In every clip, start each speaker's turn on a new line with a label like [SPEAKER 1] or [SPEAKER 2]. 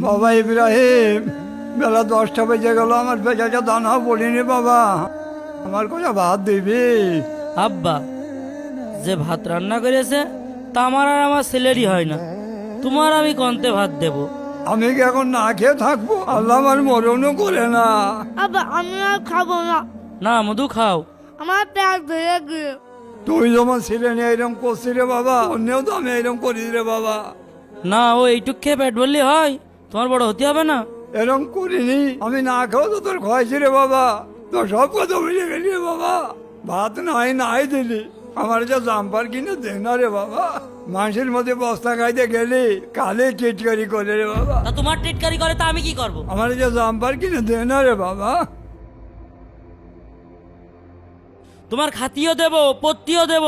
[SPEAKER 1] বাবা ইব্রাহিম, বেলা 10টা বেজে গেল, আমার বেচাটা দানা বলিনি বাবা, আমার কোথাও ভাত দিবি?
[SPEAKER 2] আব্বা, যে ভাত রান্না করেছে তা আমার আর আমার ছেলেরই হয় না, তোমার আমি কন্তে ভাত দেব?
[SPEAKER 1] আমি কি এখন না খেয়ে থাকবো? আল্লাহ আমার মরণও করে না।
[SPEAKER 3] আব্বা আমি আর খাবো না,
[SPEAKER 2] না মধু খাও।
[SPEAKER 3] আমার পেট ভরে গিয়ে।
[SPEAKER 1] তুই যেমন ছিলেন এরকম করছি রে বাবা, অন্যও তো আমি এরকম করি রে বাবা।
[SPEAKER 2] না ও এইটুক খেয়ে পেট ভরলে হয়? তোমার বড় হতে হবে না?
[SPEAKER 1] এরকম করিনি, আমি না খাও তো তোর খাওয়াইছি রে বাবা, তোর সব কথা বুঝে গেলি রে বাবা। ভাত নাই দিলি, আমার যা জাম্পার কিনে দে না রে বাবা। মানুষের মধ্যে বস্তা খাইতে গেলি কালে টিটকারি করে রে বাবা।
[SPEAKER 2] তা তোমার টিটকারি করে তা আমি কি করব?
[SPEAKER 1] আমার যা জাম্পার কিনে দে না রে বাবা।
[SPEAKER 2] তোমার খাতিও দেব, পত্তিও দেব,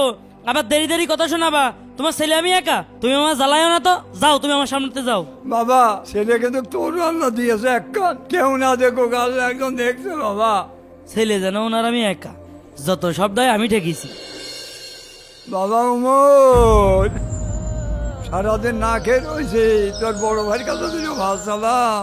[SPEAKER 2] আবার দেরি দেরি কথা শোনাবা। তোমার ছেলে আমি একা, তুমি আমার জ্বালাইও না তো। যাও তুমি আমার সামনেতে যাও।
[SPEAKER 1] বাবা ছেলে কিন্তু তোর আল্লাহ দিয়েছে এক কান, কেউ না দেখো কাল একজন দেখছে বাবা।
[SPEAKER 2] ছেলে যেন ওনার আমি একা, যত সব দায় আমি ঠেকেছি।
[SPEAKER 1] বাবা উমর, সারাদিন না খেয়ে রয়েছে, তোর বড় ভাইয়ের কাছে দিল ভাত সালাম,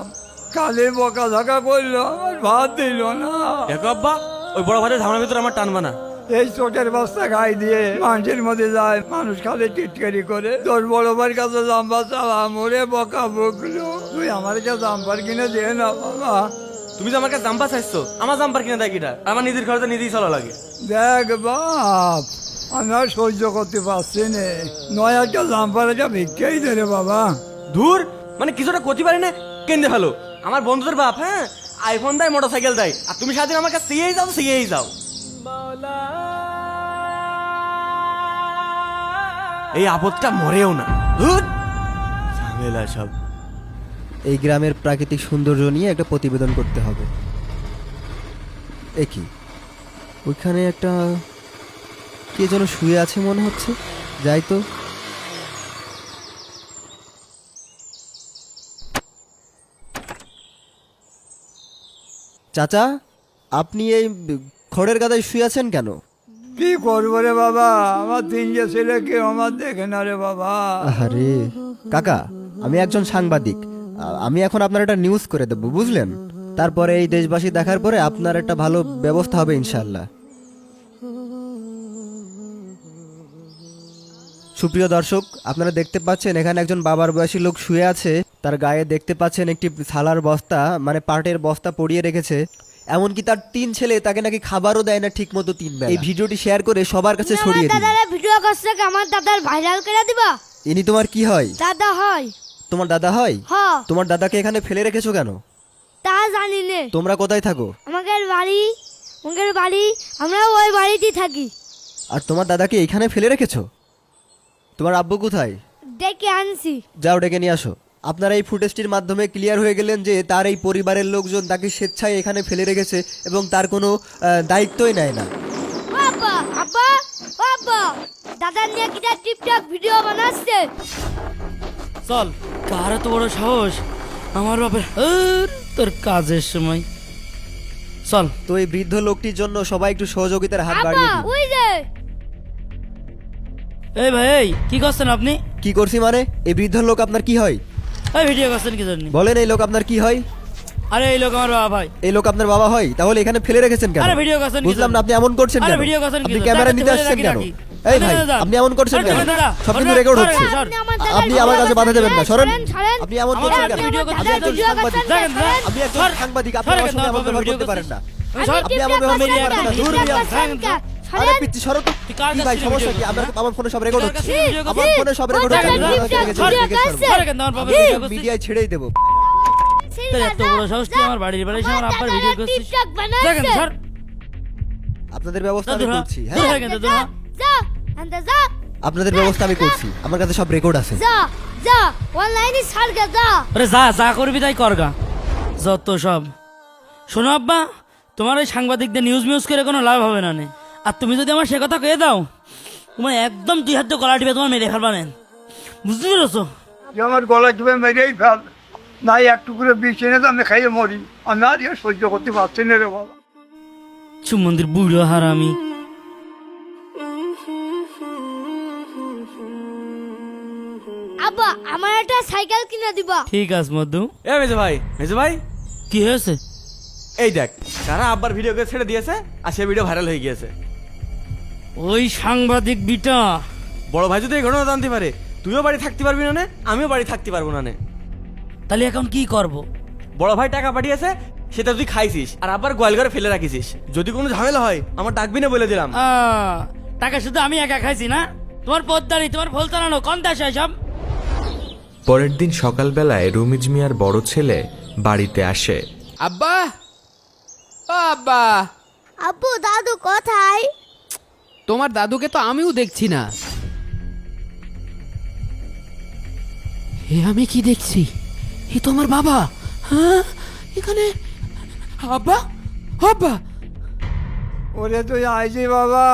[SPEAKER 1] কালে বকা ঝাঁকা করলো, আমার ভাত দিল না।
[SPEAKER 4] দেখো আব্বা, ওই বড় ভাইয়ের ধারণার ভিতরে আমার টানবা না।
[SPEAKER 1] এই চোখের বস্তা খাই দিয়ে মানুষের মধ্যে যায়, মানুষ খালে টিটকারি করে। তোর বড় ভাইয়ের কাছে জাম্পার চালাম, ওরে বকা বকলো, তুই আমার কাছে জাম্পার কিনে দে না বাবা।
[SPEAKER 4] তুমি যে আমার কাছে জাম্পার চাইছো, আমার জাম্পার কিনে দেয় কিটা? আমার নিজের খরচে নিজেই চলা লাগে।
[SPEAKER 1] দেখ বাপ, আমি আর সহ্য করতে পারছি না, নয় একটা জাম্পার একটা ভিক্ষাই দে রে বাবা।
[SPEAKER 4] দূর, মানে কিছুটা করতে পারি না, কেন্দে ফেলো। আমার বন্ধুদের বাপ, হ্যাঁ, আইফোন দেয়, মোটরসাইকেল দেয়, আর তুমি সারাদিন আমার কাছে সিয়েই যাও। এই আপদটা মরেও না। ধুর, ঝামেলা সব।
[SPEAKER 5] এই গ্রামের প্রাকৃতিক সৌন্দর্য নিয়ে একটা প্রতিবেদন করতে হবে। এ কি, ওইখানে একটা কে যেন শুয়ে আছে মনে হচ্ছে, যাই তো। চাচা, আপনি এই খড়ের গাদায় শুয়ে আছেন কেন?
[SPEAKER 1] কি করবো রে বাবা, আমার তিনটে ছেলে কেউ আমার দেখে না রে বাবা।
[SPEAKER 5] আরে কাকা, আমি একজন সাংবাদিক, আমি এখন আপনার একটা নিউজ করে দেবো, বুঝলেন? তারপরে এই দেশবাসী দেখার পরে আপনার একটা ভালো ব্যবস্থা হবে ইনশাল্লাহ। সুপ্রিয় দর্শক, আপনারা দেখতে পাচ্ছেন এখানে একজন বাবার বয়সী লোক শুয়ে আছে, তার গায়ে দেখতে পাচ্ছেন একটি থালার বস্তা, মানে পাটের বস্তা পরিয়ে রেখেছে। এমনকি তার 3 ছেলে তাকে নাকি খাবারও দেয় না ঠিক মতো 3 বেলা। এই ভিডিওটি শেয়ার করে সবার কাছে ছড়িয়ে দিন।
[SPEAKER 3] দাদারা ভিডিও করছে, আমার দাদার ভাইরাল করে দিবা।
[SPEAKER 5] ইনি তোমার কি হয়?
[SPEAKER 3] দাদা হয়।
[SPEAKER 5] তোমার দাদা হয়?
[SPEAKER 3] হ্যাঁ।
[SPEAKER 5] তোমার দাদাকে এখানে ফেলে রেখেছো কেন?
[SPEAKER 3] তা জানি নে।
[SPEAKER 5] তোমরা কোথায় থাকো?
[SPEAKER 3] আমাদের বাড়ি, আমরা ওই বাড়িতেই থাকি।
[SPEAKER 5] আর তোমার দাদাকে এইখানে ফেলে রেখেছো? তোমার আব্বু কোথায়?
[SPEAKER 3] ডেকে আনছি।
[SPEAKER 5] যাও ডেকে নিয়ে আসো। আপনারা এই ফুটেজটির মাধ্যমে ক্লিয়ার হয়ে গেলেন যে তার এই পরিবারের লোকজন তাকে স্বেচ্ছায় এখানে ফেলে রেখেছে এবং তার কোনো দায়িত্বই নেয় না।
[SPEAKER 3] আব্বা আব্বা আব্বা, দাদা নিয়ে কিটা টিকটক ভিডিও বানাচ্ছে।
[SPEAKER 2] চল, কার এত বড় সাহস আমার বাপের? তোর কাজের সময় চল।
[SPEAKER 5] তো এই বৃদ্ধ লোকটির জন্য সবাই একটু সহযোগিতার হাত
[SPEAKER 3] আব্বা
[SPEAKER 5] বাড়িয়ে দিন।
[SPEAKER 3] ওই যে।
[SPEAKER 2] এই ভাই, এই কি করছেন আপনি?
[SPEAKER 5] কি করছি মানে? এই বৃদ্ধ লোক আপনার কি হয়?
[SPEAKER 2] এই ভিডিও করছেন কি জন্য?
[SPEAKER 5] বলেন, এই লোক আপনার কি হয়?
[SPEAKER 2] আরে এই লোক আমার বাবা ভাই।
[SPEAKER 5] এই লোক আপনার বাবা হয়? তাহলে এখানে ফেলে রেখেছেন কেন?
[SPEAKER 2] আরে ভিডিও করছেন কি
[SPEAKER 5] বুঝলাম
[SPEAKER 2] জন্য?
[SPEAKER 5] না, আপনি এমন করছেন
[SPEAKER 2] আরে
[SPEAKER 5] কেন?
[SPEAKER 2] ভিডিও করছেন কি
[SPEAKER 5] আপনি
[SPEAKER 2] জন্য?
[SPEAKER 5] ক্যামেরা
[SPEAKER 2] দাদা,
[SPEAKER 5] নিতে
[SPEAKER 2] তুমি
[SPEAKER 5] আসছেন
[SPEAKER 2] রাখি
[SPEAKER 5] কেন?
[SPEAKER 2] রাখি।
[SPEAKER 5] এই
[SPEAKER 2] দাদা,
[SPEAKER 5] ভাই,
[SPEAKER 2] দাদা।
[SPEAKER 5] আপনি এমন করছেন
[SPEAKER 2] আরে
[SPEAKER 5] কেন?
[SPEAKER 2] দাদা,
[SPEAKER 5] সব কিন্তু
[SPEAKER 2] দাদা,
[SPEAKER 5] রেকর্ড
[SPEAKER 2] দাদা,
[SPEAKER 5] হচ্ছে।
[SPEAKER 2] দাদা,
[SPEAKER 3] আপনি আমার দাদার
[SPEAKER 5] আপনি আমার কাছে বাধা দেবেন না, সরেন।
[SPEAKER 3] সরেন।
[SPEAKER 5] আপনি এমন
[SPEAKER 2] আমার
[SPEAKER 5] করছেন
[SPEAKER 2] দাদার
[SPEAKER 5] কেন?
[SPEAKER 2] ভিডিও
[SPEAKER 5] আমি
[SPEAKER 2] করছেন,
[SPEAKER 5] একজন
[SPEAKER 2] ভিডিও
[SPEAKER 5] সাংবাদিক।
[SPEAKER 2] করছেন, দেখেন, দেখেন।
[SPEAKER 5] আমি একজন
[SPEAKER 2] সর,
[SPEAKER 5] সাংবাদিক, আপনি
[SPEAKER 2] সর,
[SPEAKER 5] আমার সঙ্গে এমন
[SPEAKER 2] বাবা,
[SPEAKER 5] ব্যবহার
[SPEAKER 2] ভিডিও
[SPEAKER 5] করতে পারেন না।
[SPEAKER 2] সর।
[SPEAKER 5] আপনি এমন ব্যবহার করতে পারেন না। দূর মিয়া।
[SPEAKER 2] দেখেন,
[SPEAKER 5] আরে পিচ্চি সরো তো।
[SPEAKER 2] তুই কার
[SPEAKER 5] কি
[SPEAKER 2] কাছে
[SPEAKER 5] ভাই,
[SPEAKER 2] ভিডিও
[SPEAKER 5] সমস্যা কি?
[SPEAKER 2] করছিস?
[SPEAKER 5] আমার ফোনে সব রেকর্ড
[SPEAKER 2] কার
[SPEAKER 5] হচ্ছে।
[SPEAKER 2] কাছে ভিডিও
[SPEAKER 5] আমার
[SPEAKER 2] করছিস?
[SPEAKER 5] ফোনে সব রেকর্ড
[SPEAKER 3] দাদা,
[SPEAKER 5] হচ্ছে।
[SPEAKER 3] টিকটক ভিডিও করছে।
[SPEAKER 2] সর এখান থেকে, আমার বাবার ভিডিও করছিস।
[SPEAKER 5] মিডিয়ায় ছেড়েই দেবো।
[SPEAKER 2] তোর এত বড় সাহস, তুই আমার বাড়ির বাড়ি এসে আমার আব্বার ভিডিও করছিস?
[SPEAKER 3] টিকটক
[SPEAKER 2] দেখেন,
[SPEAKER 3] বানাচ্ছে।
[SPEAKER 2] সর।
[SPEAKER 5] আপনাদের ব্যবস্থা
[SPEAKER 2] দাদু,
[SPEAKER 5] আমি
[SPEAKER 2] হ্যাঁ।
[SPEAKER 5] করছি।
[SPEAKER 2] দূর
[SPEAKER 5] হ্যাঁ,
[SPEAKER 2] হয়ে গেছে, দূর, হ্যাঁ।
[SPEAKER 3] যা আন্দাজ যা
[SPEAKER 5] আপনাদের ব্যবস্থা আমি করছি। আমার কাছে সব রেকর্ড আছে।
[SPEAKER 3] যা অনলাইনে ছাড় যা।
[SPEAKER 2] আরে যা করবি তাই করগা, যত সব। শোনো আব্বা, তোমার ওই সাংবাদিকদের নিউজ করে কোনো লাভ হবে না নে। আর তুমি যদি আমার সে কথা কয়ে দাও, তোমার একদম 2 হাত দিয়ে গলা টিপে তোমার মেরে ফেলবা নেন, বুঝতে পেরেছো?
[SPEAKER 1] যে আমার গলা চুপে মেরেই ফেল, নাই একটু করে বিষ এনে তো আমি খাইয়ে মরি, আমি আর ইয়ে সহ্য করতে পারছি না রে বাবা।
[SPEAKER 2] মন্দির বুড়ো হারামি।
[SPEAKER 3] আব্বা আমার একটা একটা সাইকেল কিনে দিবা।
[SPEAKER 2] ঠিক আছে মধু।
[SPEAKER 4] এ মেজো ভাই
[SPEAKER 2] কি হয়েছে?
[SPEAKER 4] এই দেখ কারা আব্বার ভিডিওকে ছেড়ে দিয়েছে আর সে ভিডিও ভাইরাল হয়ে গিয়েছে।
[SPEAKER 2] ওই সাংবাদিক বিটা।
[SPEAKER 4] বড় ভাই যদি এই ঘটনা জানতে পারে তুইও বাড়ি থাকতে পারবি না নে, আমিও বাড়ি থাকতে পারবো না নে।
[SPEAKER 2] তাহলে এখন কি করব?
[SPEAKER 4] বড় ভাই টাকা পাঠিয়েছে সেটা তুই খাইছিস আর আবার গোয়াল ঘরে ফেলে রাখিছিস। যদি কোনো ঝামেলা হয় আমার ডাকবি না বলে দিলাম।
[SPEAKER 2] টাকা শুধু আমি একা খাইছি না? তোমার পদ্মারি, তোমার ভুল চালানো কোন দেশে সব?
[SPEAKER 6] পরের দিন সকালবেলায় রমিজ মিয়ার বড় ছেলে বাড়িতে আসে।
[SPEAKER 7] আব্বা, ও আব্বা,
[SPEAKER 3] আব্বু দাদু কোথায়?
[SPEAKER 7] তোমার দাদুকে তো আমিও দেখছি না। হে আমি কি দেখছি? এ তো আমার বাবা। হ্যাঁ এখানে আব্বা, আব্বা।
[SPEAKER 1] ওরে তুই আইছি বাবা,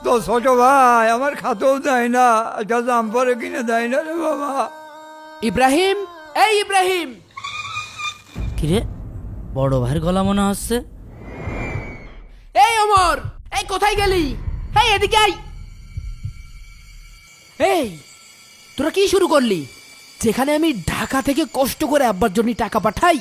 [SPEAKER 1] তো ছোট ভাই আমার খাতেও দেয় না, একটা জাম্পারে কিনে দেয় না রে বাবা।
[SPEAKER 7] ইব্রাহিম, এই ইব্রাহিম।
[SPEAKER 2] কিরে, বড় ভাইয়ের গলা মনে হচ্ছে।
[SPEAKER 7] এই ওমর, এই কোথায় গেলি? এই এদিকে আই। এই তোরা কি শুরু করলি? যেখানে আমি ঢাকা থেকে কষ্ট করে আব্বার জন্য টাকা পাঠাই,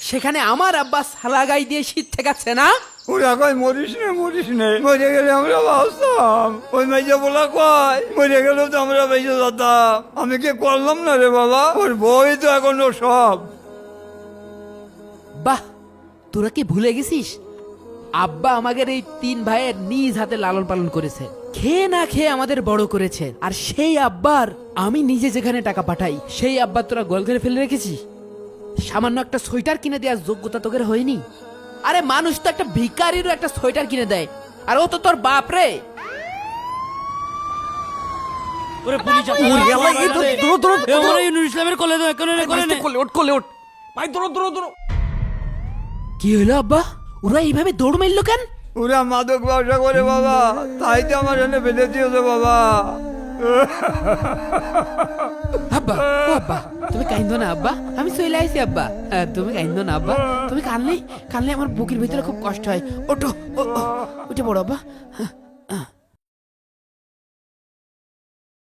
[SPEAKER 7] সেখানে আমার আব্বা সালাগাই দিয়ে শীত ঠেকাচ্ছে না?
[SPEAKER 1] ওরা কয় মরিস নে, মরে গেলে আমরা বাঁচতাম। ওই মেজে বলা কয় মরে গেলেও তো আমরা বেঁচে যেতাম। আমি কি করলাম না রে বাবা? ওর বই তো এখনো সব।
[SPEAKER 7] বাহ, তোরা কি ভুলে গেছিস? আব্বা আমাদের এই 3 ভাইয়ের নিজ হাতে লালন পালন করেছে, খেয়ে না খেয়ে আমাদের বড় করেছে। আর সেই আব্বার আমি নিজে যেখানে টাকা পাঠাই, সেই আব্বার তোরা গোল করে ফেলে রেখেছিস। সামান্য একটা সোয়েটার কিনে দেওয়ার যোগ্যতা তোদের হয়নি? আরে মানুষ তো একটা ভিখারিরও একটা সোয়েটার কিনে দেয়, আর ও তো তোর বাপ রে।
[SPEAKER 2] ওরে পুলিশ আছে।
[SPEAKER 4] ওরে আল্লাহ, এই তো দৌড়ো।
[SPEAKER 2] এ ওরে নুর ইসলামের কোলে দে, কোলে নে।
[SPEAKER 4] কোলে ওঠ ভাই, দৌড়ো।
[SPEAKER 7] কি হলো আব্বা? ওরা এইভাবে দৌড় মারলো কেন?
[SPEAKER 1] ওরা মাদক ব্যবসা করে বাবা, তাই তো আমার এনে ফেলে দিয়েছে বাবা।
[SPEAKER 7] আব্বা, ও আব্বা, তুমি কাইন্দো না আব্বা, আমি চলে আইছি আব্বা। তুমি কাইন্দো না আব্বা, তুমি কানলে আমার বুকের ভিতরে খুব কষ্ট হয়। ওঠো, উঠে পড়ো আব্বা।